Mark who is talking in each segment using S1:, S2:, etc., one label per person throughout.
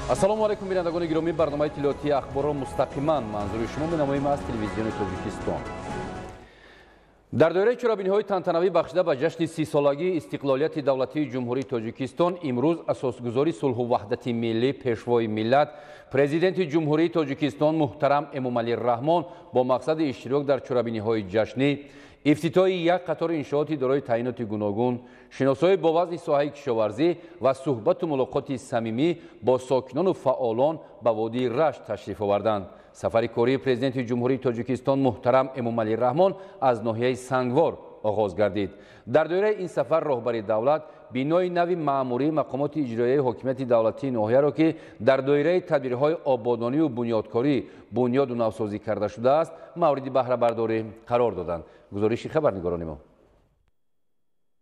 S1: ассалому алайкум бинандагони гиромӣ, барномаи тилоятии ахборро мустақиман манзури шумо менамоем аз телевизиони Тоҷикистон. дар доираи чорабиниҳои тантанавӣ бахшида ба ҷашни 30-солагии истиқлолияти давлатии ҷумҳурии Тоҷикистон имрӯз асосгузори сулҳу ваҳдати миллӣ, пешвои миллат, президенти ҷумҳурии Тоҷикистон муҳтарам Эмомалӣ Раҳмон бо мақсади иштирок дар чорабиниҳои ҷашнӣ, ифтитоҳи як қатори иншооти дорои таъиноти гуногун, шиносоӣ бо вазни соҳаи кишоварзӣ ва суҳбату мулоқоти самимӣ бо сокинону фаъолон ба водии Рашт ташриф оварданд. сафари кории президенти ҷумҳурии Тоҷикистон муҳтарам Эмомалӣ Раҳмон аз ноҳияи Сангвор оғоз гардид. дар доираи ин сафар роҳбари давлат бинои нави маъмурии мақомоти иҷроияи ҳокимияти давлатии ноҳияро ки дар доираи тадбирҳои ободонию бунёдкорӣ бунёду навсозӣ карда шудааст, мавриди баҳрабардорӣ қарор доданд. гузориши хабарнигорони мо.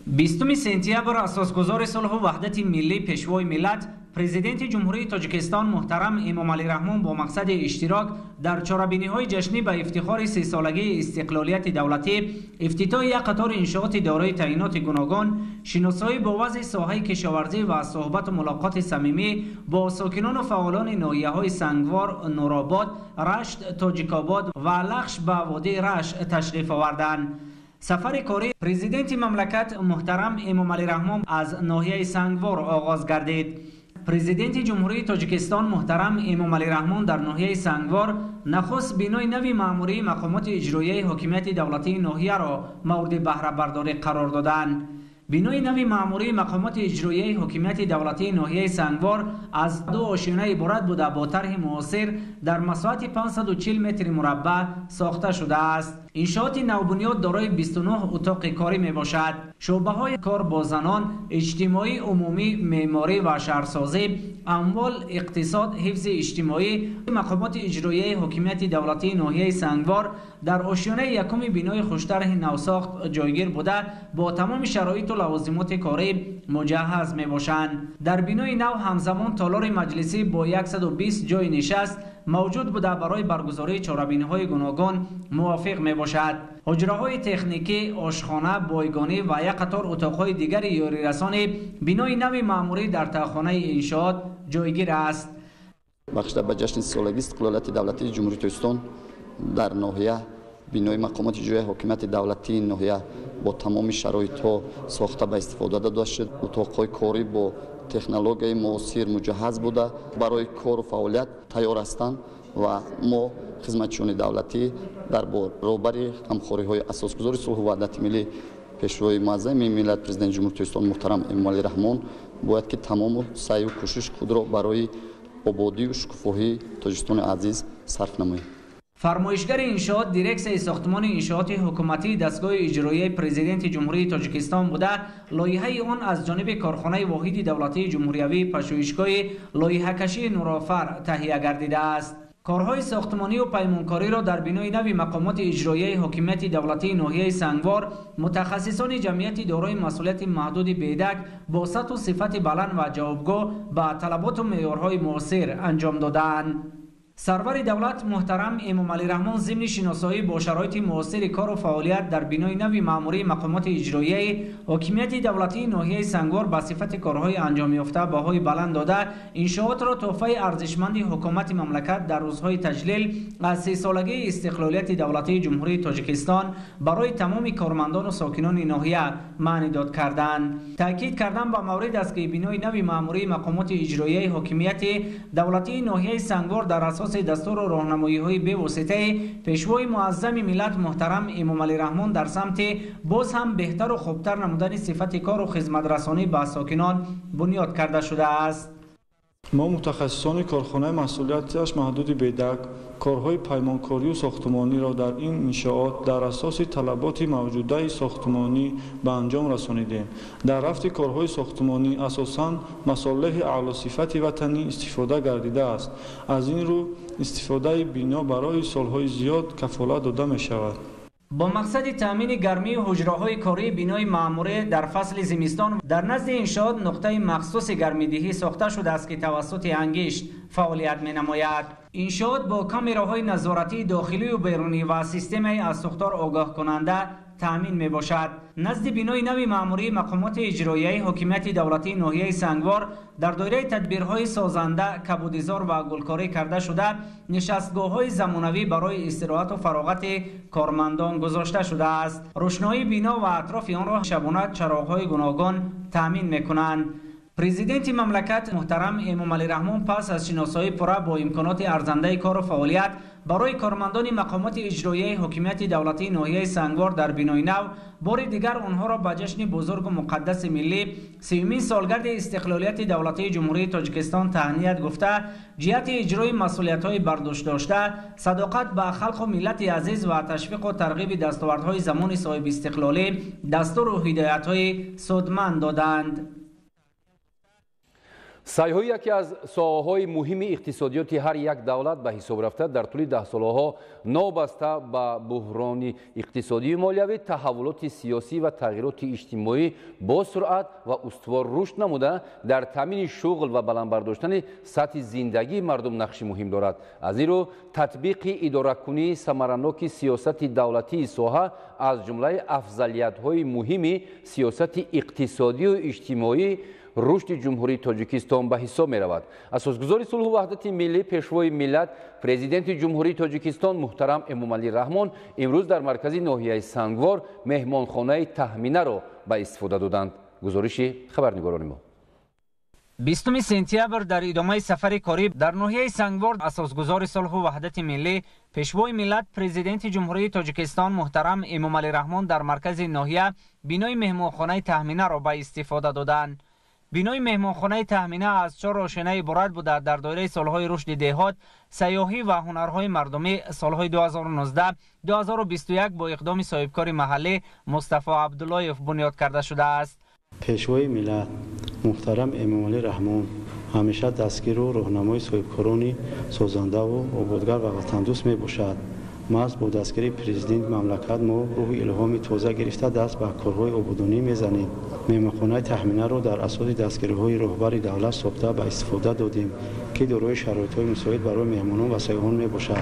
S2: 20 сентябр асосгузори сулҳу ваҳдати миллӣ, пешвои миллат, президенти ҷумҳурии Тоҷикистон муҳтарам Эмомалӣ Раҳмон бо мақсади иштирок дар чорабиниҳои ҷашнӣ ба ифтихори 30-солагии истиқлолияти давлатӣ, ифтитоҳи як қатори иншооти дорои таъиноти гуногун, шиносоӣ бо вазъи соҳаи кишоварзӣ ва суҳбату мулоқоти самимӣ бо сокинону фаъолони ноҳияҳои Сангвор, Нуробод, Рашт, Тоҷикобод ва Лахш ба водии Рашт ташриф оварданд. сафари корӣ президенти мамлакат муҳтарам Эмомалӣ Раҳмон аз ноҳияи Сангвор оғоз гардид. президенти ҷумҳурии Тоҷикистон муҳтарам Эмомалӣ Раҳмон дар ноҳияи Сангвор нахуст бинои нави маъмурии мақомоти иҷроияи ҳокимияти давлатии ноҳияро мавриди баҳрабардорӣ қарор доданд. бинои нави маъмурии мақомоти иҷроияи ҳокимияти давлатии ноҳияи Сангвор аз ду ошиёна иборат буда бо тарҳи муосир дар масоҳати 540 метри мураббаъ сохта шудааст. иншооти навбунёд дорои 29 утоқи корӣ мебошад. шуъбаҳои кор бо занон, иҷтимоӣ, умумӣ, меъморӣ ва шаҳрсозӣ, амвол, иқтисод, ҳифзи иҷтимоӣ, мақомоти иҷроияи ҳокимияти давлатии ноҳияи Сангвор дар ошиёнаи якуми бинои хуштарҳи навсохт ҷойгир буда бо тамоми шароиту лавозимоти корӣ муҷаҳҳаз мебошанд. дар бинои нав ҳамзамон толори маҷлисӣ бо 120 ҷойи нишаст мавҷуд буда барои баргузории чорабиниҳои гуногун мувофиқ мебошад. ҳуҷраҳои техникӣ, ошхона, бойгонӣ ва як қатор утоқҳои дигари ёрирасони бинои нави маъмурӣ дар таъхонаи иншоот ҷойгир аст.
S3: бахшида ба ҷашни 30-солагии истиқлолияти давлатии ҷумҳурии Тоҷикистон дар ноҳия бинои мақомоти иҷроияи ҳокимияти давлатии ноҳия бо тамоми шароитҳо сохта ба истифода дода шуд. утоқҳои корӣ бо технологияи муосир муҷаҳҳаз буда барои кору фаъолият тайёр ҳастанд ва мо хизматчиёни давлатӣ дар баробари ҳамхориҳои асосгузори сулҳу ваҳдати миллӣ, пешвои муаззами миллат, президенти ҷумҳурии Тоҷикистон муҳтарам Эмомалӣ Раҳмон бояд ки тамому сайю кӯшиш худро барои ободию шукуфоҳии Тоҷикистони азиз сарф намоем.
S2: фармоишгари иншоот дирексияи сохтмони иншооти ҳукуматии дастгоҳи иҷроияи президенти ҷумҳурии Тоҷикистон буда лоиҳаи он аз ҷониби корхонаи воҳиди давлатии ҷумҳуриявии пашӯҳишгоҳи лоиҳакашии Нурофар таҳия гардидааст. корҳои сохтмонию паймонкориро дар бинои нави мақомоти иҷроияи ҳокимияти давлатии ноҳияи Сангвор мутахассисони ҷамъияти дорои масъулияти маҳдуди бедак бо сатҳу сифати баланд ва ҷавобгоҳ ба талаботу меъёрҳои муосир анҷом доданд. сарвари давлат муҳтарам Эмомалӣ Раҳмон зимни шиносоӣ бо шароити муосири кору фаъолият дар бинои нави маъмурии мақомоти иҷроияи ҳокимияти давлатии ноҳияи Сангвор ба сифати корҳои анҷомёфта баҳои баланд дода, иншоотро тӯҳфаи арзишманди ҳукумати мамлакат дар рӯзҳои таҷлил аз 30-солагии истиқлолияти давлатии ҷумҳурии Тоҷикистон барои тамоми кормандону сокинони ноҳия маъни дод карданд. таъкид кардан ба маврид аст ки бинои нави маъмурии мақомоти иҷроияи ҳокимияти давлатии ноҳияи Сангвор дар асоси дастуру роҳнамоиҳои бевоситаи пешвои муаззами миллат муҳтарам Эмомалӣ Раҳмон дар самти боз ҳам беҳтару хубтар намудани сифати кору хизматрасонӣ ба сокинон бунёд карда шудааст.
S4: мо мутахассисони корхонаи масъулияташ маҳдуди бедак корҳои паймонкорию сохтмониро дар ин иншоот дар асоси талаботи мавҷудаи сохтмонӣ ба анҷом расонидем. дар рафти корҳои сохтмонӣ асосан масолиҳи аълосифати ватанӣ истифода гардидааст. аз ин рӯ истифодаи бино барои солҳои зиёд кафолат дода мешавад.
S2: бо мақсади таъмини гармию ҳуҷраҳои кории бинои маъмурӣ дар фасли зимистон дар назди иншоот нуқтаи махсуси гармидиҳӣ сохта шудааст ки тавассути ангишт фаъолият менамояд. иншоот бо камераҳои назоратии дохилию берунӣ ва системаи аз сӯхтор огоҳкунанда تامین می باشد. نزد بینای نوی مأموری مقامات اجرایی حکومت دولتی ناحیه سنگوار در دایره تدبیرهای سازنده، کبودزار و گلکاری کرده شده، نشستگاه‌های زمانوی برای استراحت و فراغت کارمندان گذاشته شده است. روشنایی بینا و اطراف آن را شبانه چراغ‌های گوناگون تامین می‌کنند. پرزیدنت مملکت محترم امامعلی رحمان پس از شناسایی پوره با امکانات ارزنده کار و فعالیت برای کارمندان مقامات اجرایی حکومت دولتی ناحیه سنگوار در بینای نو، بار دیگر آنها را به جشن بزرگ و مقدس ملی سیومین سالگرد استقلالیت دولتی جمهوری تاجیکستان تهنیت گفته، جهت اجرای مسئولیت‌های برداشت داشته، صداقت به خلق و ملت عزیز و تشویق و ترغیب دستاوردهای زمان صاحب استقلالی دستور و هدایت‌های سودمند دادند.
S1: سعی‌ها یکی از ساحه‌های مهم اقتصادیات هر یک دولت به حساب رفته در طول 10 سالها نابسته به بحران اقتصادی و مالیوی، تحولات سیاسی و تغییرات اجتماعی با سرعت و استوار رشد نموده در تامین شغل و بلند برداشتن سطح زندگی مردم نقش مهم دارد. از این رو تطبیق اداره‌کنی ثمرناک سیاست دولتی ساحه از جمله افضلیت‌های مهم سیاست اقتصادی و اجتماعی رشد جمهوری تاجیکستان به حساب می رود. اساسگزار صلح و وحدت ملی پیشوای ملت پرزیدنت جمهوری تاجیکستان محترم امامعلی رحمان امروز در مرکز ناحیه سنگوار مهمانخانه تهمینه را به استفاده دادند. گزارش خبرنگاران ما.
S2: 20 سپتامبر در ادامه سفر کاری در ناحیه سنگوار اساسگزار صلح و وحدت ملی پیشوای ملت پرزیدنت جمهوری تاجیکستان محترم امامعلی رحمان در مرکز ناحیه بینای مهمانخانه تهمینه را به استفاده دادند. بینای مهمانخانه تهمینه از 4 روشنه عبارت بوده در دایره سالهای رشد دهات، سیاحی و هنرهای مردمی سالهای 2019-2021 با اقدام صاحبکار محلی مصطفی عبداللهیف بنیاد کرده شده است.
S5: پیشوای ملت محترم امامعلی رحمان همیشه دستگیر و راهنمای صاحبکاران سازنده و آبادگر و وطندوست می باشد. ما با دستگیری پرزیدنت مملکت ما روح الهامی تازه گرفته دست به کارهای آبادانی میزنیم. مهمانخانه تهمینه را در اساس دستگیری‌های رهبر دولت ساخته به استفاده دادیم که دارای شرایط‌های مساعد برای مهمانان و سیاحان میباشد.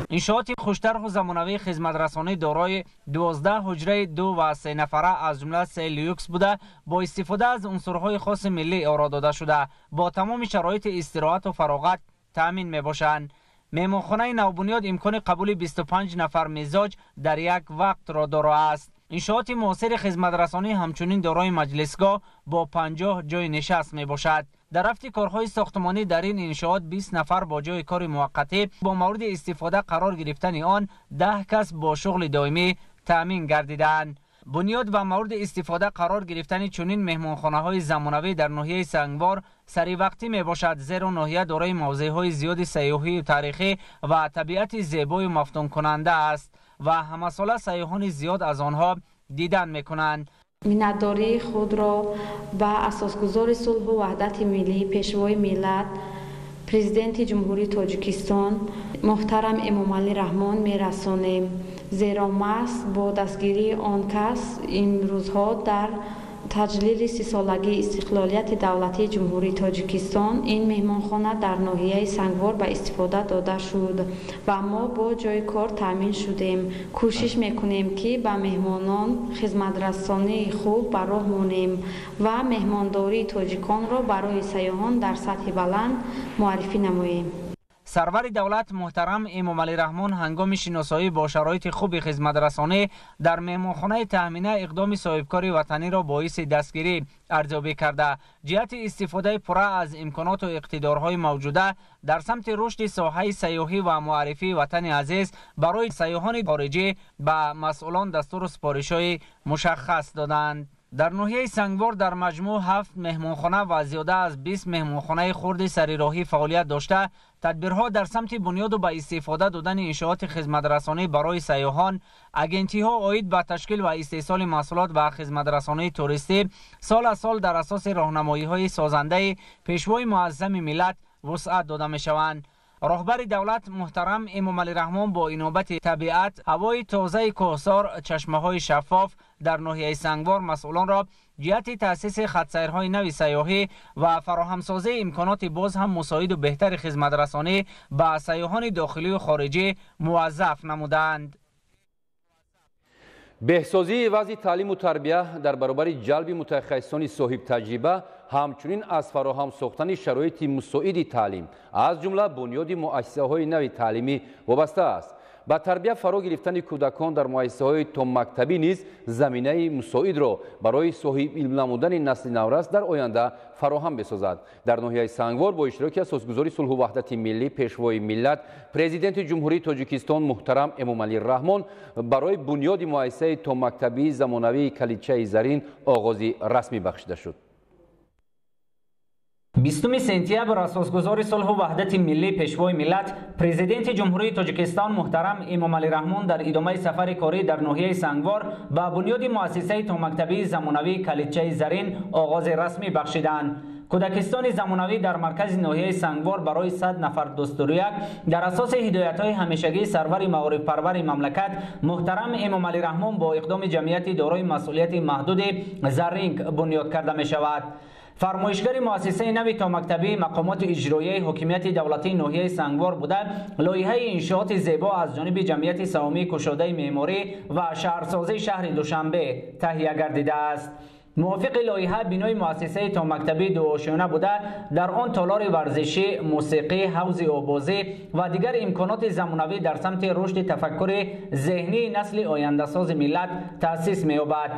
S2: انشاءات خوش‌طرح و زمانوی خدمت‌رسانی دارای 12 حجره 2 و 3 نفره از جمله 3 لیوکس بوده با استفاده از عنصرهای خاص ملی ارائه داده شده با تمام شرایط استراحت و فراغت تامین میباشند. مهمانخانه نوبنیاد امکان قبول 25 نفر مزاج در یک وقت را دارا است. انشاءات معاصر خدمت‌رسانی همچنین دارای مجلسگاه با 50 جای نشست می باشد. در رفت کارهای ساختمانی در این انشاءات 20 نفر با جای کار موقتی با مورد استفاده قرار گرفتن آن 10 کس با شغل دائمی تامین گردیدند. بنیاد و مورد استفاده قرار گرفتن چنین مهمانخانه‌های زمانوی در ناحیه سنگوار سری وقتی می باشد، زیرا ناحیه دارای موضع‌های زیاد سیاحی و تاریخی و طبیعت زیبای و مفتون کننده است و همه ساله سیاحان زیاد از آنها دیدن می‌کنند.
S6: منتداری خود را به اساسگزار صلح و وحدت ملی پیشوای ملت پرزیدنت جمهوری تاجیکستان محترم امامعلی رحمان می‌رسانیم، زیرا محض با دستگیری آن کس این روزها در تجلیل 30 سالگی استقلالیت دولتی جمهوری تاجیکستان این مهمانخانه در ناحیه سنگوار به استفاده داده شد و ما با جای کار تامین شدیم. کوشش میکنیم که به مهمانان خدمت‌رسانی خوب به راه مانیم و مهمانداری تاجیکان را برای سیاحان در سطح بلند معرفی نماییم.
S2: سرور دولت محترم امامعلی رحمان هنگام شناسایی با شرایط خوب خدمت‌رسانی در مهمانخانه تهمینه اقدام صاحبکار وطنی را باعث دستگیری ارزیابی کرده. جهت استفاده پوره از امکانات و اقتدارهای موجوده در سمت رشد ساحه سیاحی و معرفی وطن عزیز برای سیاحان خارجی به مسئولان دستور و سپارش‌های مشخص دادند. در ناحیه سنگوار در مجموع 7 مهمانخانه و زیاده از 20 مهمانخانه خرد سریراهی فعالیت داشته، تدبیرها در سمت بنیاد و به استفاده دادن انشاءات خدمت‌رسانی برای سیاحان، اجنسی‌ها عاید به تشکیل و استیصال محصولات و خدمت‌رسانی توریستی سال از سال در اساس راهنمایی‌های سازنده پیشوای معظم ملت وسعت داده می‌شوند. رهبر دولت محترم امامعلی رحمان با انابت طبیعت، هوای تازه کوهسار، چشمه‌های شفاف در ناحیه سنگوار مسئولان را جهت تأسیس خط‌سیرهای نوی سیاحی و فراهمسازی امکانات باز هم مساعد و بهتر خدمت‌رسانی به سیاحان داخلی و خارجی موظف نمودند.
S1: بهسازی وضع تعلیم و تربیه در برابر جلب متخصصان صاحب تجربه همچنین از فراهم ساختن شرایط مساعد تعلیم از جمله بنیاد مؤسسه‌های نو تعلیمی وابسته است. با تربیت فرا گرفتن کودکان در مؤسسه‌های تا مکتبی نیز زمینه مساعد را برای صاحب علم نمودن نسل نورس در آینده فراهم بسازد. در ناحیه سنگوار با اشتراک اساسگزار صلح و وحدت ملی پیشوای ملت پرزیدنت جمهوری تاجیکستان محترم امامعلی رحمان برای بنیاد مؤسسه تا مکتبی زمانوی کلیچه زرین آغاز رسمی بخشیده شد.
S2: 20 سپتامبر اساسگزار صلح و وحدت ملی پیشوای ملت پرزیدنت جمهوری تاجیکستان محترم امامعلی رحمان در ادامه سفر کاری در ناحیه سنگوار با بنیاد مؤسسه تا مکتبی زمانوی کلیچه زرین آغاز رسمی بخشیدند. کودکستان زمانوی در مرکز ناحیه سنگوار برای 100 نفر دستوریک در اساس هدایت‌های همیشگی سرور معارف پرور مملکت محترم امامعلی رحمان با اقدام جمعیت دارای مسئولیت محدود زرینگ بنیاد کرده می شود. فرمایشگر مؤسسه نوی تا مکتبی مقامات اجرایی حکومت دولتی ناحیه سنگوار بوده لایحه انشاءات زیبا از جانب جمعیت سهامی کشاده معماری و شهرسازی شهر دوشنبه تهیه گردیده است. موافق لایحه بینای مؤسسه تا مکتبی دو آشیانه بوده در آن تالار ورزشی، موسیقی، حوض آبازی و دیگر امکانات زمانوی در سمت رشد تفکر ذهنی نسل آینده ساز ملت تأسیس می‌یابد.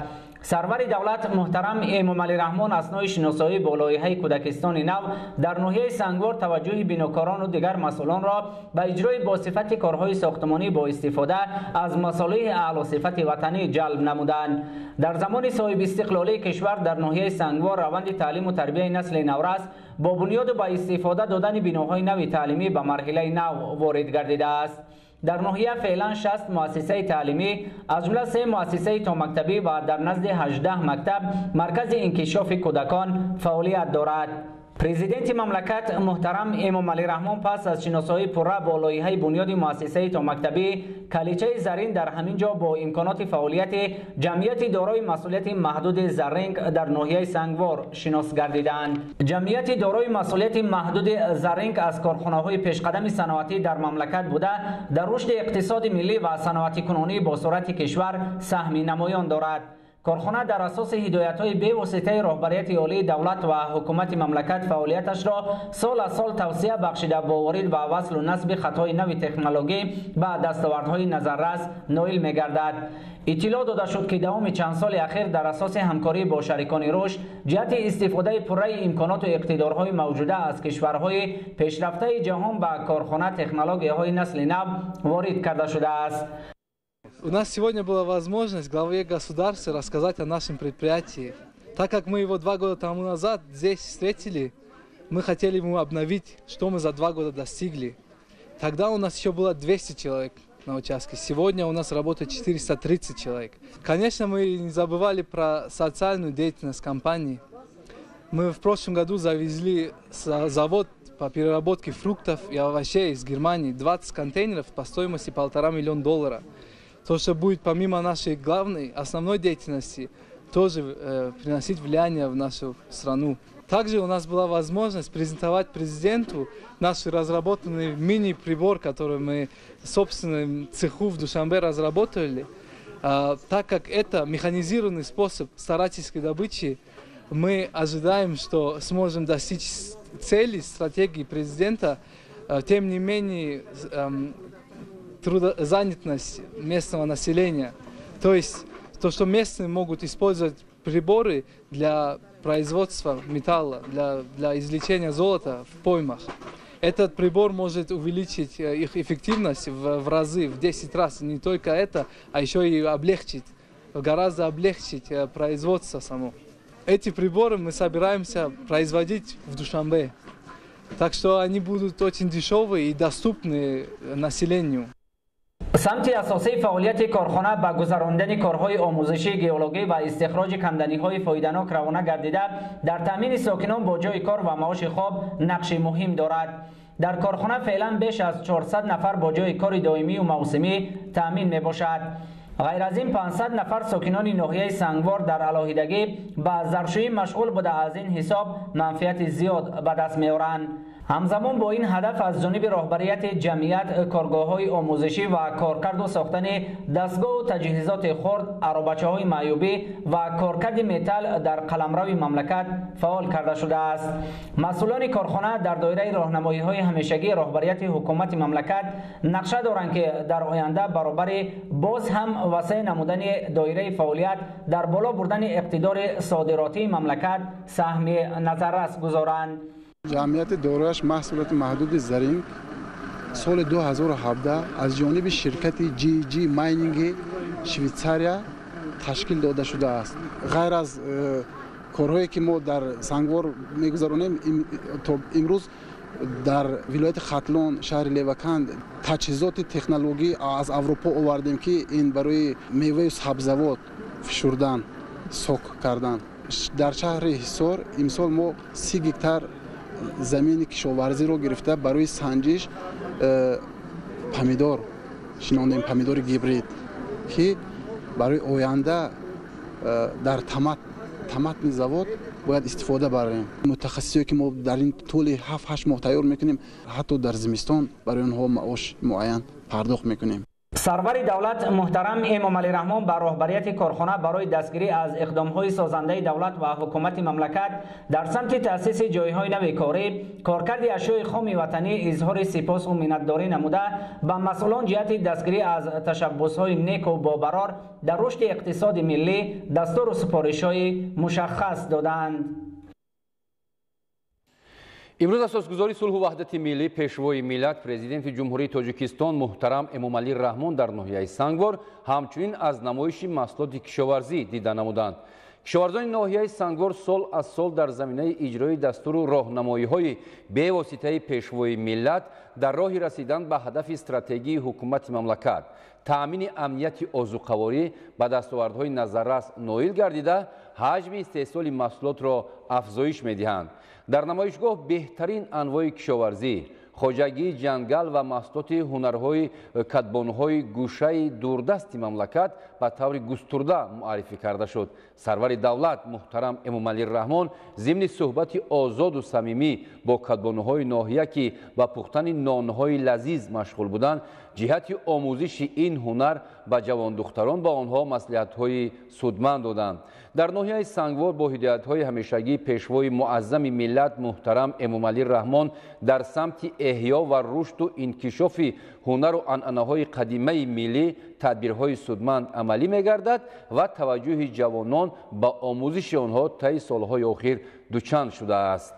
S2: سرور دولت محترم امامعلی رحمان اثنای شناسایی با لایحه کودکستان نو در ناحیه سنگوار توجه بیناکاران و دیگر مسئولان را به اجرای با صفت کارهای ساختمانی با استفاده از مصالح اعلی صفت وطنی جلب نمودند. در زمان صاحب استقلالی کشور در ناحیه سنگوار روند تعلیم و تربیت نسل نورس با بنیاد با استفاده دادن بناهای نوی تعلیمی به مرحله نو وارد گردیده است. در ناحیه فعلا 60 مؤسسه تعلیمی از جمله 3 مؤسسه تا مکتبی و در نزد 18 مکتب مرکز انکشاف کودکان فعالیت دارد. پرزیدنت مملکت محترم امامعلی رحمان پس از شناسایی پره با لایحه بنیاد مؤسسه تا مکتبی کلیچه زرین در همین جا با امکانات فعالیت جمعیت دارای مسئولیت محدود زرینگ در ناحیه سنگوار شناس گردیدند. جمعیت دارای مسئولیت محدود زرینگ از کارخانه‌های پیشقدم صنعتی در مملکت بوده در رشد اقتصاد ملی و صنعتی کنونی با سرعت کشور سهمی نمایان دارد. کارخانه در اساس هدایت‌های به واسطه رهبریت عالی دولت و حکومت مملکت فعالیتش را سال از سال توسعه بخشیده با وارد و وصل و نصب خطای نوی تکنولوژی به دستاوردهای نظررس نائل می‌گردد. اطلاع داده شد که دوام چند سال اخیر در اساس همکاری با شریکان رشد جهت استفاده پره امکانات و اقتدارهای موجوده از کشورهای پیشرفته جهان به کارخانه تکنولوژی‌های نسل نو وارد کرده شده است.
S7: У нас сегодня была возможность главе государства рассказать о нашем предприятии. Так как мы его 2 года тому назад здесь встретили, мы хотели ему обновить, что мы за 2 года достигли. Тогда у нас еще было 200 человек на участке. Сегодня у нас работает 430 человек. Конечно, мы не забывали про социальную деятельность компании. Мы в прошлом году завезли завод по переработке фруктов и овощей из Германии. 20 контейнеров по стоимости $1,5 миллиона. То, что будет помимо нашей главной, основной деятельности, тоже приносить влияние в нашу страну. Также у нас была возможность презентовать президенту наш разработанный мини-прибор, который мы в собственном цеху в Душанбе разработали. Так как это механизированный способ старательской добычи, мы ожидаем, что сможем достичь цели, стратегии президента. Тем не менее, трудозанятость местного населения, то есть то, что местные могут использовать приборы для производства металла, для извлечения золота в поймах. Этот прибор может увеличить их эффективность в разы, в 10 раз. Не только это, а еще и облегчить, гораздо облегчить производство само. Эти приборы мы собираемся производить в Душанбе, так что они будут очень дешевые и доступны населению.
S2: سمت اساسی فعالیت کارخانه به گذراندن کارهای آموزشی گئولوژی و استخراج کندنی‌های فایده‌ناک روانه گردیده در تامین ساکنان با جای کار و معاش خواب نقش مهم دارد. در کارخانه فعلا بیش از 400 نفر با جای کار دائمی و موسمی تامین میباشد. غیر از این 500 نفر ساکنان ناحیه سنگوار در علاهیدگی به ظرفشویی مشغول بوده از این حساب منفعت زیاد به دست می‌آورند. همزمان با این هدف از جانب رهبریت جمعیت کارگاه‌های آموزشی و کارکرد و ساختن دستگاه و تجهیزات خرد، آروبچه‌های معیوبی و کارکرد متل در قلمرو مملکت فعال کرده شده است. مسئولان کارخانه در دایره راهنمایی‌های همیشگی رهبریت حکومت مملکت نقشه دارند که در آینده برابر باز هم وسیع نمودن دایره فعالیت در بالا بردن اقتدار صادراتی مملکت سهم نظررس گذارند.
S8: جمعیت دارایش محصولات محدود زرین سال 2017 از جانب شرکت جی ماینینگ شویتساریا تشکیل داده شده است. غیر از کارهایی که ما در سنگوار میگذرانیم، تا امروز در ولایت ختلان، شهر لیوکند تجهیزات تکنولوژی از اروپا آوردیم که این برای میوه و سبزیجات فشردن، سوک کردن. در شهر حصار امسال ما 30 هکتار زمین کشاورزی رو گرفته برای سنجش پمیدور، شناندیم پمیدور گیبرید که برای آینده در تمتن زواد باید استفاده ببریم. متخصصی که ما در این طول 7-8 ماه تیار میکنیم، حتی در زمستان برای اونها معاش معین پرداخت میکنیم.
S2: سرور دولت محترم امام علی رحمان با رهبریت کارخانه برای دستگیری از اقدام‌های سازنده دولت و حکومت مملکت در سمت تأسیس جایهای نو کاری، کارکرد اشیاء خام وطنی اظهار سپاس و منتداری نموده به مسئولان جهت دستگیری از تشبس‌های نیک و باقرار در رشد اقتصاد ملی دستور و سپارش‌های مشخص دادند.
S1: امروز اساسگزاری صلح و وحدت ملی پیشوای ملت پرزیدنت جمهوری تاجیکستان محترم امامعلی رحمان در ناحیه سنگوار همچنین از نمایش محصولات کشاورزی دیده نمودند. کشاورزان ناحیه سنگوار سال از سال در زمینه اجرای دستور و راهنمایی‌های به واسطه پیشوای ملت در راه رسیدن به هدف استراتژی حکومت مملکت تأمین امنیت آذوقه‌واری به دستاوردهای نظررس نائل گردیده حجم استحصال محصولات را افزایش می‌دهند. در نمایشگاه بهترین انواع کشاورزی، خواجگی جنگل و محصولات هنرهای کدبانهای گوشه دوردست مملکت به طور گسترده معرفی کرده شد. سرور دولت محترم امامعلی رحمان ضمن صحبت آزاد و صمیمی با کدبانهای ناحیه که به پختن نانهای لذیذ مشغول بودند، جهت آموزش این هنر به جوان دختران با آنها مصلحت‌های سودمند دادند. در ناحیه سنگوار با هدایت‌های همیشگی پیشوای معظم ملت محترم امامعلی رحمان در سمت احیا و رشد و انکشاف هنر و عنعنه‌های قدیمی ملی تدبیرهای سودمند عملی می‌گردد و توجه جوانان به آموزش آنها طی سال‌های اخیر دوچند شده است.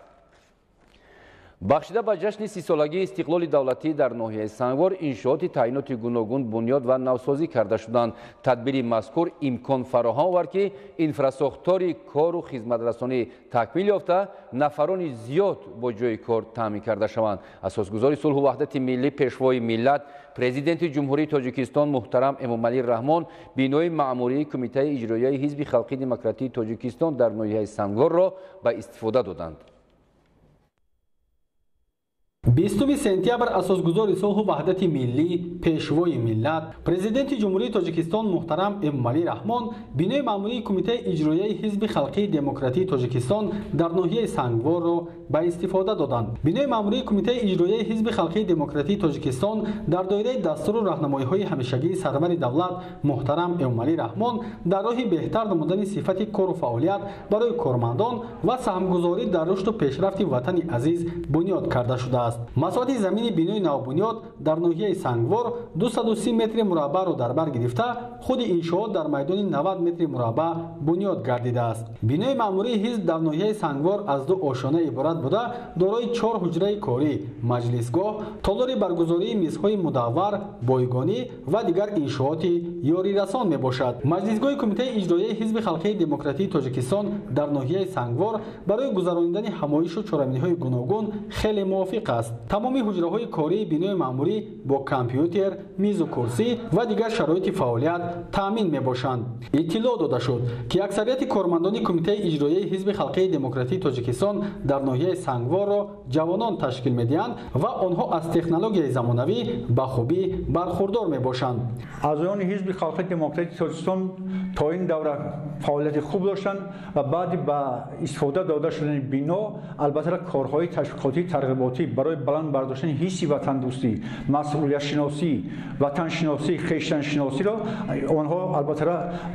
S1: بخشیده به جشن 30 سالگی استقلال دولتی در ناحیه سنگوار انشاءات تعیینات گوناگون بنیاد و نوسازی کرده شدند. تدبیر مذکور امکان فراهم آورد که انفراساختار کار و خدمترسانی تکمیل یافته نفران زیاد با جای کار تامین کرده شوند. اساسگزار صلح و وحدت ملی پیشوای ملت پرزیدنت جمهوری تاجیکستان محترم امامعلی رحمان بینای مأموری کمیته اجرایی حزب خلقی دموکراتی تاجیکستان در ناحیه سنگوار را به استفاده دادند.
S9: 20 سپتامبر اساسگزار صلح و وحدت ملی پیشوای ملت پرزیدنت جمهوری تاجیکستان محترم امامعلی رحمان بینای مأموری کمیته اجرایی حزب خلقی دموکراتی تاجیکستان در ناحیه سنگوار را به استفاده دادند. بینای مأموری کمیته اجرایی حزب خلقی دموکراتی تاجیکستان در دایره دستور و راهنمایی‌های همیشگی سرور دولت محترم امامعلی رحمان در راه بهتر نمودن صفت کار و فعالیت برای کارمندان و سهمگذاری در رشد و پیشرفت وطن عزیز بنیاد کرده شده است. مساحت زمین بینای نوبنیاد در ناحیه سنگوار 230 متر مربع را در بر گرفته خود انشاءات در میدان 90 متر مربع بنیاد گردیده است. بینای مأموری حزب در ناحیه سنگوار از 2 آشانه عبارت بوده دارای 4 حجره کاری، مجلسگاه، تالار برگزاری میزهای مدور، بایگانی و دیگر انشاءات یاری رسان می باشد. مجلسگاه کمیته اجرایی حزب خلقی دموکراتی تاجیکستان در ناحیه سنگوار برای گذراندن همایش و چهارمینی‌های گوناگون خیلی موافق است. است. تمامی حجره‌های کاری بینای مأموری با کامپیوتر، میز و کرسی و دیگر شرایط فعالیت تامین میباشند. اطلاع داده شد که اکثریت کارمندان کمیته اجرایی حزب خلقی دموکراتی تاجیکستان در ناحیه سنگوار را جوانان تشکیل میدهند و آنها از تکنولوژی زمانوی به خوبی برخوردار میباشند.
S10: اعضایان حزب خلقی دموکراتی تاجیکستان تا این دوره فعالیت خوب داشتند و بعد با استفاده داده شدن بنا البته کارهای تشویقاتی ترغیباتی برای بلند برداشتن حس وطن دوستی، مسئولیت شناسی، وطن شناسی، خویشتن شناسی را آنها البته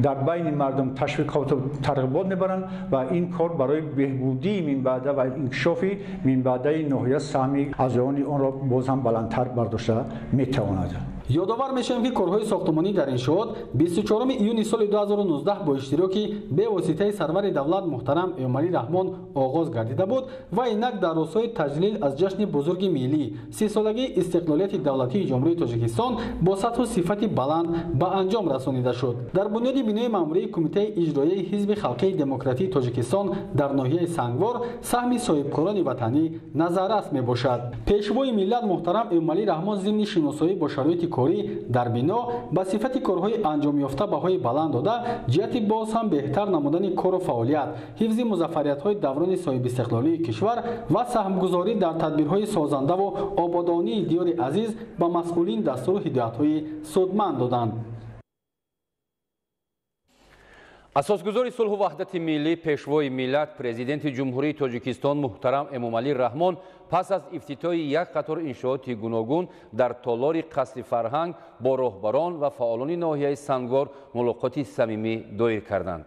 S10: در بین مردم تشویقات و ترغیبات میبرند و این کار برای بهبودی من بعد و انکشاف من بعد ناحیه سهمی اعضایان آن را باز هم بلندتر برداشته میتواند.
S9: یادآور میشیم که کارهای ساختمانی در انشاءات 24 ایون سال 2019 با اشتراک به واسطه سرور دولت محترم امومالی رحمان آغاز گردیده بود و اینک در راستای تجلیل از جشن بزرگ ملی 30 سالگی استقلالیت دولتی جمهوری تاجیکستان با سطح و صفت بلند به انجام رسانیده شد. در بنیاد بینای مأموری کمیته اجرایی حزب خلقی دموکراتی تاجیکستان در ناحیه سنگوار سهم صاحبکاران وطنی نظررس میباشد. پیشوای ملت محترم امومالی رحمان ضمن شناسایی با شرایط در بنا با صفت کارهای انجام یافته بهای بلند داده جهت باز هم بهتر نمودن کار و فعالیت، حفظ مظفریت‌های دوران صاحب استقلالی کشور و سهمگذاری در تدبیرهای سازنده و آبادانی دیار عزیز به مسئولین دستور و هدایت‌های سودمند دادند.
S1: اساسگزار صلح و وحدت ملی پیشوای ملت پرزیدنت جمهوری تاجیکستان محترم امومالی رحمان پس از افتتاح یک قطار انشاءات گوناگون در تالار قصر فرهنگ با راهبران و فعالان ناحیه سنگوار ملاقاتی صمیمی دایر کردند.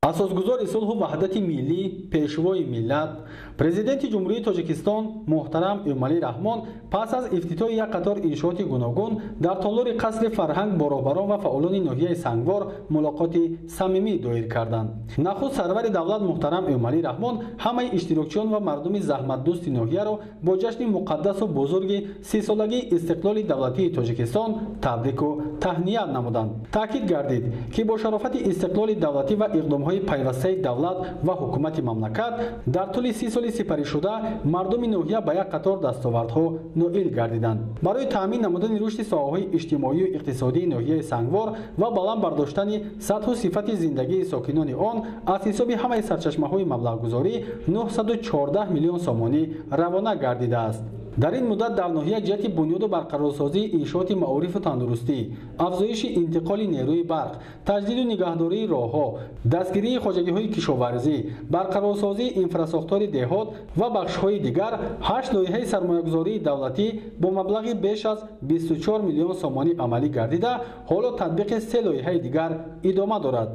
S9: اساسگزار صلح و وحدت ملی پیشوای ملت پرزیدنت جمهوری تاجیکستان محترم امومالی رحمان پس از افتتاح یک قطار انشاءات گوناگون در تالار قصر فرهنگ با راهبران و فعالان ناحیه سنگوار ملاقاتی صمیمی دایر کردند. نخست سرور دولت محترم امومالی رحمان همه اشتراکچیان و مردم زحمت دوست ناحیه را با جشن مقدس و بزرگ 30 سالگی استقلال دولتی تاجیکستان تبریک و تهنیت نمودند. تاکید گردید که با شرافت استقلال دولتی و اقدام‌های پیوسته دولت و حکومت مملکت در طول 30 سال سپری شده مردم ناحیه به یک قطار دستاوردها نائل گردیدند. برای تامین نمودن رشد ساحه‌های اجتماعی و اقتصادی ناحیه سنگوار و بلند برداشتن سطح و صفت زندگی ساکنان آن از حساب همه سرچشمه‌های مبلغ‌گذاری 914 میلیون سومانی روانه گردیده است. در این مدت در ناحیه جهت بنیاد و برقرارسازی انشاءات معارف و تندرستی، افزایش انتقال نیروی برق، تجدید و نگهداری راه‌ها، دستگیری خواجگی‌های کشاورزی، برقرارسازی انفراساختار دهات و بخش‌های دیگر 8 لایحه سرمایه‌گذاری دولتی با مبلغ بیش از 24 میلیون سومانی عملی گردیده، حالا تطبیق 3 لایحه دیگر ادامه دارد.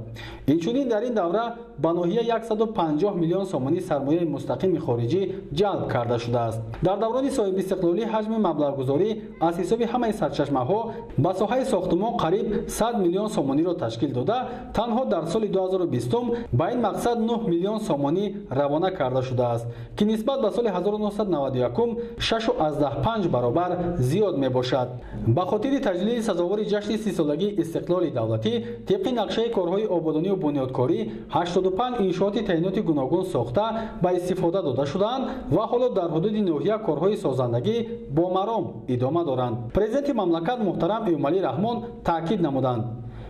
S9: اینچنین در این دوره به ناحیه 150 میلیون سومانی سرمایه مستقیم خارجی جلب کرده شده است. در دوران صاحب استقلالی حجم مبلغ‌گذاری از حساب همه سرچشمه‌ها به ساحه ساختمان قریب 100 میلیون سومانی را تشکیل داده، تنها در سال 2020 به این مقصد 9 میلیون سومانی روانه کرده شده است که نسبت به سال 1991 6.5 برابر زیاد می باشد. به خاطر تجلیل سزاوار جشن 30 سالگی استقلال دولتی طبق نقشه کارهای آبادانی و بنیادکاری 85 انشاءات تعینات گوناگون ساخته به استفاده داده شدند و حالا در حدود ناحیه کارهای سازندگی با مرام ادامه دارند. پرزیدنت مملکت محترم امومالی رحمان تاکید نمودند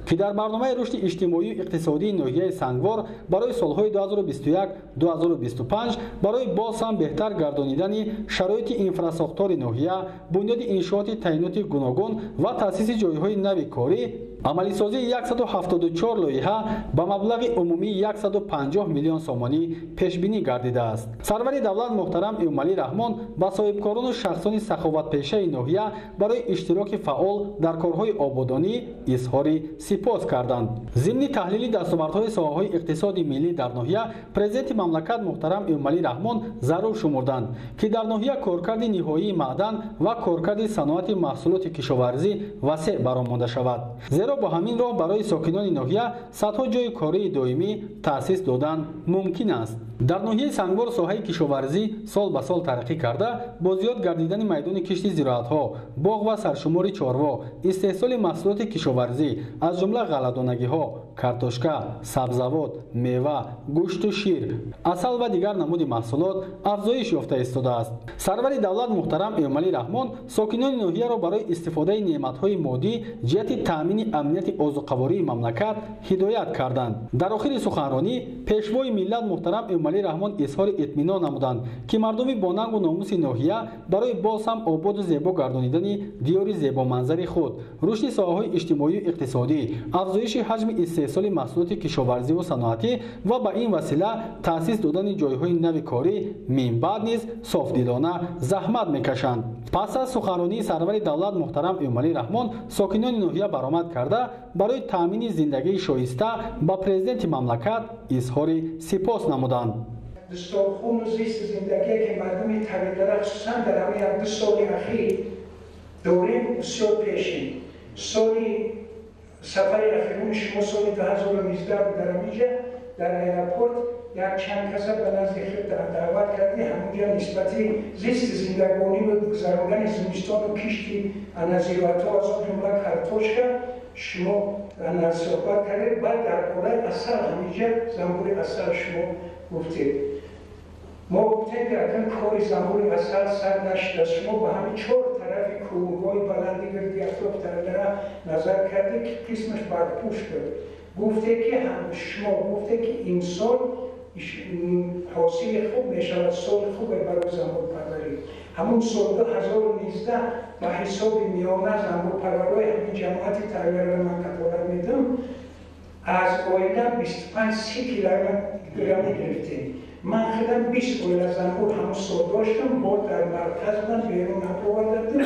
S9: که در برنامه رشد اجتماعی و اقتصادی ناحیه سنگوار برای سالهای 2021-2025 برای باز هم بهتر گردانیدن شرایط انفراساختار ناحیه، بنیاد انشاءات تعینات گوناگون و تأسیس جایهای نو کاری، عملی سازی 174 لایحه با مبلغ عمومی 150 میلیون سومانی پیش بینی گردیده است. سرور دولت محترم امومالی رحمان با صاحبکاران و شخصان سخاوت پیشه ناحیه برای اشتراک فعال در کارهای آبادانی اظهار سپاس کردند. ضمن تحلیل دستاوردهای ساحه‌های اقتصادی ملی در ناحیه، پرزیدنت مملکت محترم امومالی رحمان ضرور شمردند که در ناحیه کارکرد نهایی معدن و کارکرد صنعت محصولات کشاورزی وسیع برآمده شود. زیرا با همین راه برای ساکنان ناحیه صدها جای کاری دائمی تأسیس دادن ممکن است. در ناحیه سنگوار ساحه کشاورزی سال به سال ترقی کرده، با زیاد گردیدن میدان کشت زراعت‌ها، باغ و سرشمار چاروا، استحصال محصولات کشاورزی از جمله غله‌دانگی‌ها، картошка, сабзавот, мева, гӯшту шир, асал ва дигар намуди маҳсулот афзоиш ёфта истодааст. Сарвари давлат муҳтарам Эмомалӣ Раҳмон сокинони ноҳияро барои истифодаи неъматҳои моддӣ ҷиҳати таъмини амнияти озуқавории мамлакат ҳидоят карданд. Дар охири суханронӣ пешвои миллат муҳтарам Эмомалӣ Раҳмон изҳори итминон намуданд, ки мардуми бонангу номуси ноҳия барои боз ҳам ободу зебо гардонидани диёри зебоманзари худ, рушди соҳаҳои иҷтимоию иқтисодӣ, афзоиши ҳаҷми истеҳсоли маҳсулоти кишоварзиву саноатӣ ва ба ин васила таъсис додани ҷойҳои нави корӣ минбаъд низ софдилона заҳмат мекашанд. Пас аз суханронии сарвари давлат муҳтарам Эмомалӣ Раҳмон сокинони ноҳия баромад карда барои таъмини зиндагии шоиста ба президенти мамлакат изҳори сипос намуданд.
S11: دستورخون و زیست زندگی که مردم طبیعی خصوصا در همین 2 سال اخیر دوریم بسیار پیشین. سالی سفر اخیرون شما سال 2019 در اینجا در ایرپورت یک چند کس به نزد خود دعوت کردی همونجا نسبتی زیست زندگانی و گذراندن زمستان و کشتی نظیرت‌ها از جمله کارتوشکا شما صحبت کردید. بعد در کره اصل همینجا زنبور اصل شما گفتید. ما گفتیم که اگر کاری زنبور اصل سر نشد شما به همین 4 طرف کوههای بلندی گردی اطراف طرف نظر کردید که قسمش برپوش کرد. گفته که شما گفته که این سال حاصل خوب میشود، سال خوب برای زنبور پروری. همون سال 2019 به حساب میانه زنبور پرورای همین جماعت تغییر من کتابت میدم از آیله 25-30 کیلوگرمی گرفتیم. من خودم 20 آیله زنبور همون سال داشتم، با در مرکز من بیرون آوردم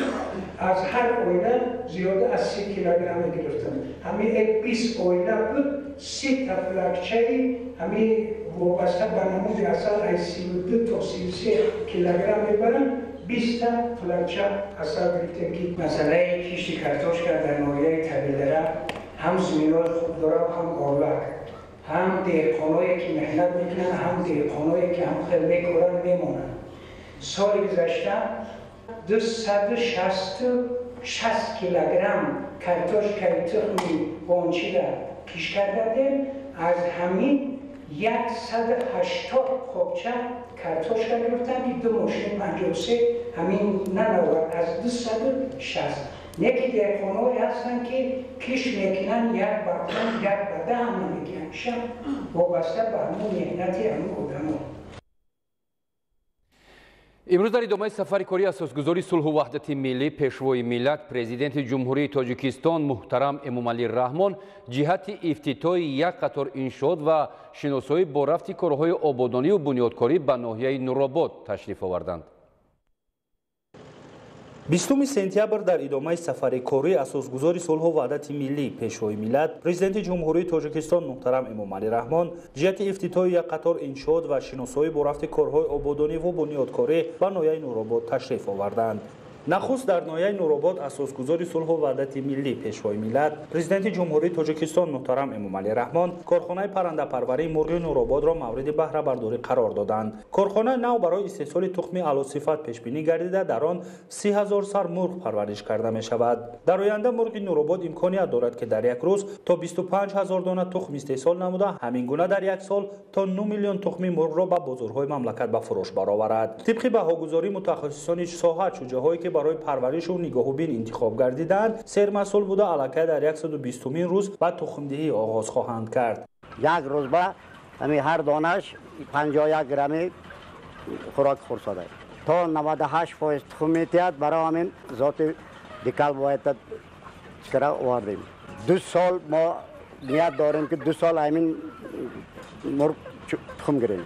S11: از هر آیله زیاده از 30 کیلوگرم گرفتم. همین 20 آیله بود، 30 تا فلکچه‌ای همین وابسته به نمود اصل از 32 تا 33 کیلوگرم میبرم. 20 تا فلکچه اصل گرفتیم که مسئله کشتی کارتوشکا در ناحیه طبیعی هم زمین‌های خوب داره هم آلک، هم دهقانایی که محنت میکنن، هم دهقانایی که هم خدمت میکنن میمونن. سال گذشته 260 کیلوگرم کارتوشکای تخمی بانچیده کش کردیم. از همین 180 خوبچه کارتوشکا گرفتن که 2 ماشین 53 همین ننوار از 260. یکی دهقانایی هستن که کش میکنن یک بردن یک بده هم نمیگن شم وابسته به همون مهنتی همون آدم‌ها.
S1: امروز در ادامه سفر کاری اساسگذاری صلح و وحدت ملی پیشوای ملت پرزیدنت جمهوری تاجیکستان محترم امامعلی رحمان جهت افتتاح یک قطار انشاءات و شناسایی با رفت کارهای آبادانی و بنیادکاری به ناحیه نورآباد تشریف آوردند.
S12: 20 سپتامبر در ادامه سفر کاری اساسگذاری صلح و وحدت ملی پیشوای ملت پرزیدنت جمهوری تاجیکستان محترم امامعلی رحمان جهت افتتاح یک قطار انشاءات و شناسایی با رفت کارهای آبادانی و بنیادکاری به ناحیه نورآباد تشریف آوردند. نخست در ناحیه نورآباد اساسگذاری صلح و وحدت ملی پیشوای ملت پرزیدنت جمهوری تاجیکستان محترم امامعلی رحمان کارخانه پرنده پروری مرغ نورآباد را مورد بهره برداری قرار دادند. کارخانه نو برای استحصال تخم اعلی‌صفت پیش بینی گردیده در آن 30,000 سر مرغ پرورش کرده می شود. در آینده مرغ نورآباد امکانیت دارد که در یک روز تا 25,000 دانه تخم استحصال نموده، همین گونه در یک سال تا 9 میلیون تخم مرغ را به بازارهای مملکت به فروش برآورد. طبق بهاگذاری متخصصان ساحه چوجه‌هایی که برای پرورش و نگاهوبین انتخاب گردیدند سرمسئول بوده الکی در 120مین روز به تخمدهی آغاز خواهند کرد.
S13: یک روز به همین هر دانش 51 گرم خوراک خورساده تا 98% تخمیتیت برای همین ذات دیکال باید چکره آوردیم. 2 سال ما نیت داریم که 2 سال همین مرغ تخم گیریم.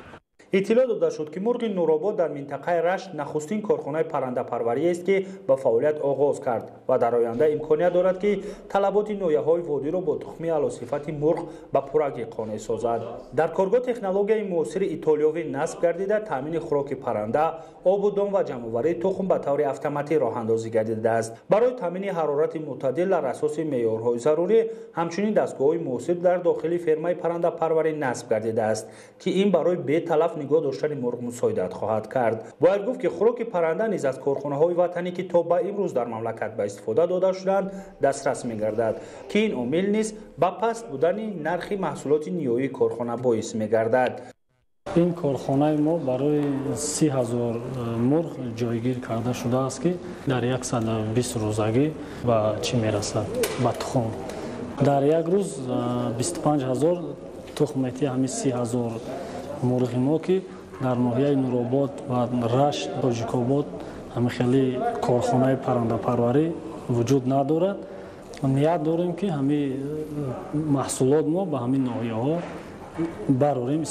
S12: اطلاع داده شد که مرغ نورآباد در منطقه رشت نخستین کارخانه پرنده پروری است که به فعالیت آغاز کرد و در آینده امکانیت دارد که طلبات ناحیه‌های وادی را با تخم اعلی‌صفت مرغ به پورگی قانع سازد. در کارگاه تکنولوژی معاصر ایتالیایی نصب گردیده تامین خوراک پرنده، آب و دام و جمع‌آوری تخم به طور اتوماتیک راه اندازی گردیده است. برای تامین حرارت معتدل بر اساس معیارهای ضروری همچنین دستگاه‌های معاصر در داخل فرمای پرنده پروری نصب گردیده است که این برای به تلف вақт нигоҳ доштани мурғ мусоидат хоҳад кард. бояд гуфт ки хӯроки парранда низ аз корхонаҳои ватанӣ ки то ба имрӯз дар мамлакат ба истифода дода шуданд дастрас мегардад ки ин омил низ ба паст будани нархи маҳсулоти ниҳоии корхона боис мегардад.
S14: این کارخانه ما برای 30,000 مرغ جایگیر کرده شده است که در 120 روزگی به چی میرسد؟ به تخم. در یک روز 25,000 تخم میتی همین 30,000 مرغ ما که در ناحیه نورآباد و رشت تاجیک‌آباد همین خیلی کارخانه پرنده پروری وجود ندارد. نیت داریم که همین محصولات ما به همین ناحیه ها براریم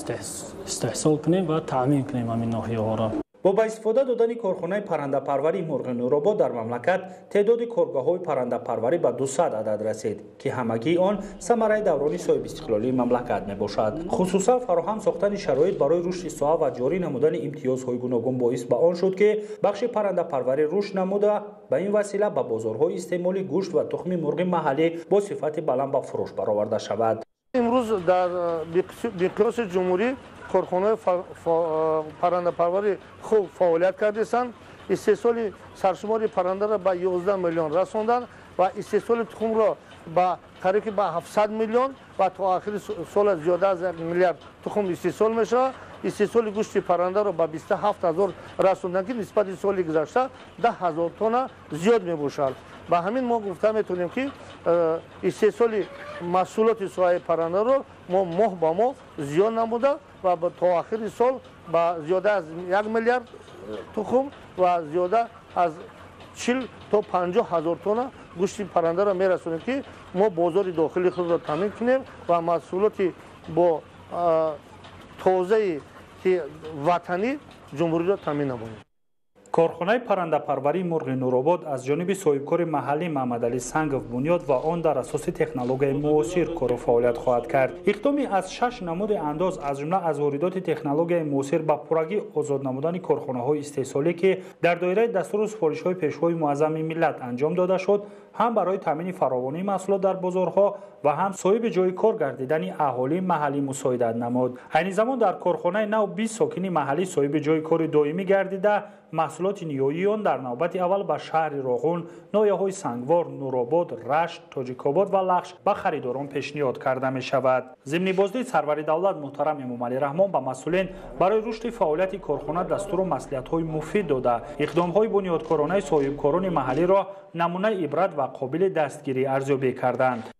S14: استحصال کنیم و تامین کنیم همین ناحیه ها را.
S12: با استفاده دادن کارخانه پرنده پروری مرغ نورآباد در مملکت تعداد کارگاه‌های پرنده پروری به 200 عدد رسید که همگی آن ثمره دوران صاحب استقلالی مملکت میباشد. خصوصا فراهم ساختن شرایط برای رشد ساحه و جاری نمودن امتیازهای گوناگون باعث به آن شد که بخش پرنده پروری رشد نموده به این وسیله به بازارهای استعمالی گوشت و تخم مرغ محلی با صفت بلند به فروش برآورده شود.
S15: امروز در مقیاس جمهوری کارخانه پرنده پروری خوب فعالیت کردند. استحصال سرشمار پرنده را به 11 میلیون رساندند و استحصال تخم را به قریب به 700 میلیون و تا آخر سال زیاده از 1 میلیارد تخم استحصال میشه. استحصال گوشت پرنده را به 27,000 رساندند که نسبت سال گذشته 10,000 تن زیاد میباشد. با همین ما گفته میتونیم که استحصال محصولات ساحه پرنده را ما ماه با ماه زیاد نموده و تا آخر سال با زیاده از 1 میلیارد تخم و زیاده از 40 تا 50,000 تن گوشت پرنده را میرسونیم که ما بازار داخلی خود را تامین کنیم و محصولات با تازه وطنی جمهوری را تامین نماییم.
S12: کارخانه پرنده پروری مرغ نورآباد از جانب صاحبکار محلی محمدعلی سنگов بنیاد و آن در اساس تکنولوژی معاصر کار و فعالیت خواهد کرد. اقدامی از 6 نمود انداز از جمله از واردات تکنولوژی معاصر با پورگی آزاد نمودن کارخانه‌های استحصالی که در دایره دستور سفارش‌های پیشوای معظم ملت انجام داده شد، هم برای تامین فراوانی محصولات در بازارها و هم صاحب جای کار گردیدن اهالی محلی مساعدت نمود. عین زمان در کارخانه نو 20 ساکن محلی صاحب جای کار دائمی گردیده محصولات نیایی آن در نوبت اول به شهر راغون، ناحیه‌های سنگوار، نورآباد، رشت، تاجیک‌آباد و لخش به خریداران پیشنهاد کرده می شود. ضمن بازدید سرور دولت محترم امامعلی رحمان به مسئولین برای رشد فعالیت کارخانه دستور و مصلحت‌های مفید داده، اقدام‌های بنیادکارانه صاحبکاران محلی را نمونه عبرت و قابل دستگیری ارزیابی کردند.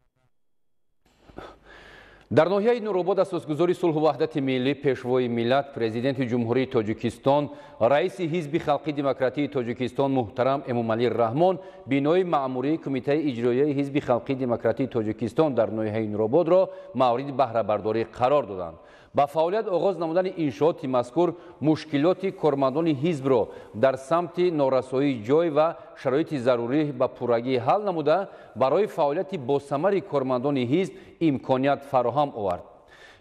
S1: در ناحیه نورآباد اساسگذاری صلح و وحدت ملی پیشوای ملت پرزیدنت جمهوری تاجیکستان رئیس حزب خلقی دموکراتی تاجیکستان محترم امامعلی رحمان بینای مأموری کمیته اجرایی حزب خلقی دموکراتی تاجیکستان در ناحیه نورآباد را مورد بهره برداری قرار دادند. با فعالیت آغاز نمودن انشاءات مذکور مشکلات کارمندان حزب را در سمت نارسایی جای و شرایط ضروری به پورگی حل نموده برای فعالیت باثمر کارمندان حزب امکانیت فراهم آورد.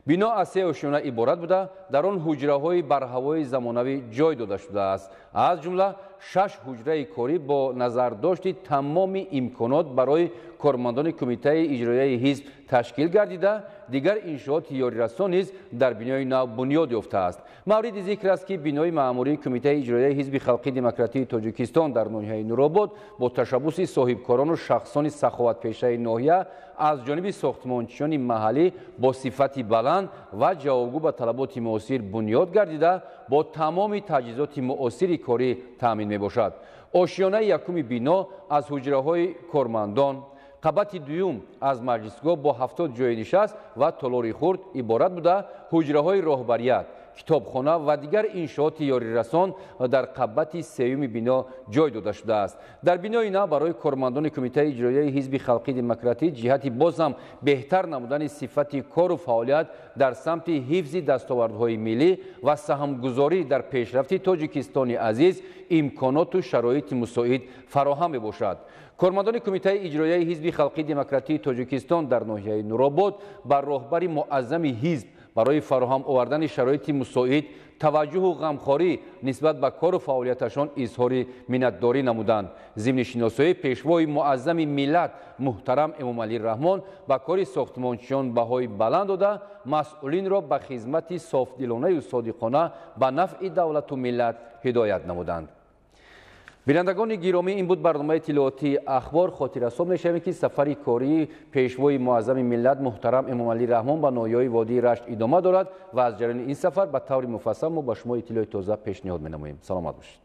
S1: بنا از 3 آشیانه عبارت بوده در آن حجره‌های برهوای زمانوی جای داده شده است. از جمله 6 حجره کاری با نظرداشت تمام امکانات برای کارمندان کمیته اجرایی حزب تشکیل گردیده، دیگر انشاءات یاری رسان نیز در بنای نو بنیاد یافته است. مورد ذکر است که بنای مأموری کمیته اجرایی حزب خلقی دموکراتی تاجیکستان در ناحیه نورآباد با تشبث صاحبکاران و شخصان سخاوتپیشه ناحیه از جانب ساختمانچیان محلی با صفت بلند و جوابگو به طلبات معاصر بنیاد گردیده با تمام تجهیزات معاصر کاری تامین می باشد. آشیانه یکم بنا از حجره‌های کارمندان، قبط دوم از مجلسگاه با 70 جای نشست و تالاری خورد عبارت بوده، حجره‌های راهبریت، کتابخانه و دیگر انشاءات یاری رسان در قبط سوم بنا جای داده شده است. در بنای نو برای کارمندان کمیته اجرایی حزب خلقی دموکراتی جهت بازم بهتر نمودن صفت کار و فعالیت در سمت حفظ دستاوردهای ملی و سهمگذاری در پیشرفت تاجیکستان عزیز امکانات و شرایط مساعد فراهم باشد. کارمندان کمیته اجرایی حزب خلقی دموکراتی تاجیکستان در ناحیه نورآباد بر راهبر معظم حزب برای فراهم آوردن شرایط مساعد توجه و غمخواری نسبت به کار و فعالیتشان اظهار منتداری نمودند. ضمن شناسایی پیشوای معظم ملت محترم امام علی رحمان به کار ساختمانشان بهای بلند داده مسئولین را به خدمت صافدلانه و صادقانه به نفع دولت و ملت هدایت نمودند. بینندگان گرامی، این بود برنامه اطلاعاتی اخبار. خاطررسان می‌شویم که سفر کاری پیشوای معظم ملت محترم امام علی رحمان به ناحیه‌های وادی رشت ادامه دارد و از جریان این سفر به طور مفصل ما با شما اطلاع تازه پیشنهاد می‌نماییم. سلامت باشید.